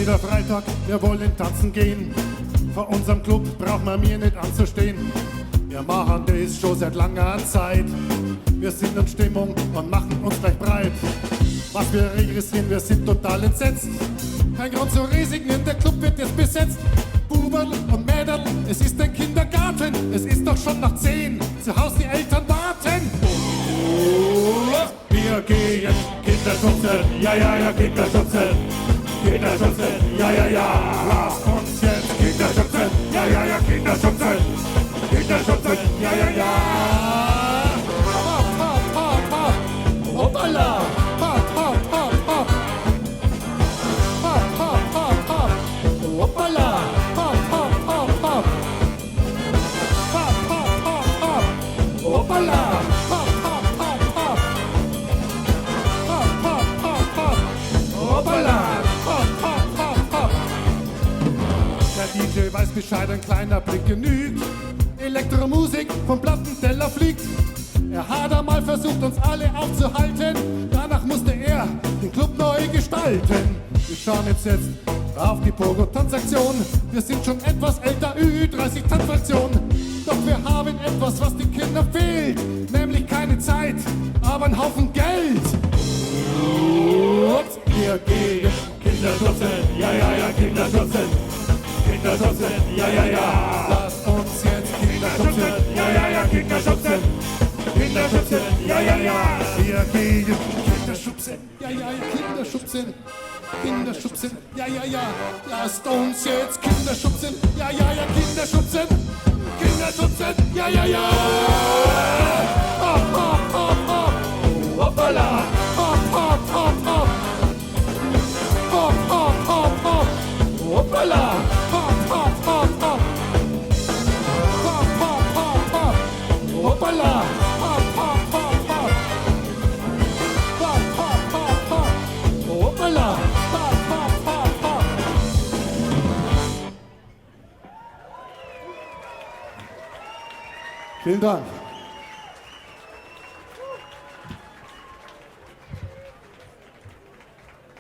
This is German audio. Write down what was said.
Wieder Freitag, wir wollen tanzen gehen. Vor unserem Club braucht man mir nicht anzustehen. Wir machen das schon seit langer Zeit. Wir sind in Stimmung und machen uns gleich breit. Was wir registrieren, wir sind total entsetzt. Kein Grund zu resignieren, der Club wird jetzt besetzt. Buben und Mädel, es ist ein Kindergarten. Es ist doch schon nach 10, zu Hause die Eltern warten. Wir gehen Kinderschubsen, ja, ja, ja, Kinderschubsen. Kinderschubsen, ja, ja, ja, lass uns jetzt Kinderschubsen, ja, ja, ja, Kinderschubsen, Kinderschubsen, ja, ja, ja. Hop, hop, hop, hop, hoppala, hop, hop, hop, hop, hop, hop, hop, hop, hoppala, hop, hop, hop, hop, hop, hop, hop, hop, hoppala, hop, hop, hop, hop, hop, hop, hop, hop, hoppala. Der DJ weiß Bescheid, ein kleiner Blick genügt. Elektromusik vom Plattenteller fliegt. Er hat einmal versucht, uns alle aufzuhalten. Danach musste er den Club neu gestalten. Wir schauen jetzt auf die Pogo-Transaktion. Wir sind schon etwas älter, Ü30 Tanzfraktion. Doch wir haben etwas, was den Kindern fehlt. Nämlich keine Zeit, aber einen Haufen Geld. Wir gehen Kinderschubsen, ja, ja, ja, Kinderschubsen. Kinderschubsen, ja, ja, ja. Lasst uns jetzt Kinderschubsen, ja, ja, ja, Kinderschubsen. Kinderschubsen, ja, ja, ja. Wir gehen Kinderschubsen, ja, ja, ja, Kinderschubsen. Kinderschubsen, ja, ja, ja. Lasst uns jetzt Kinderschubsen, ja, ja, ja, Kinderschubsen. Kinderschubsen, ja, ja, ja. Hopp, hopp, hopp, hopp. Hoppala. Hopp, hopp, hopp, hopp. Hopp, hopp, hopp, hopp. Hoppala. Hopp, hopp, hopp, hopp. Hopp, hopp, hopp, hopp. Hoppala. Hopp, hopp, hopp, hopp. Hopp, hopp, hopp, hopp. Hoppala. Hopp, hopp, hopp, hopp. Vielen Dank.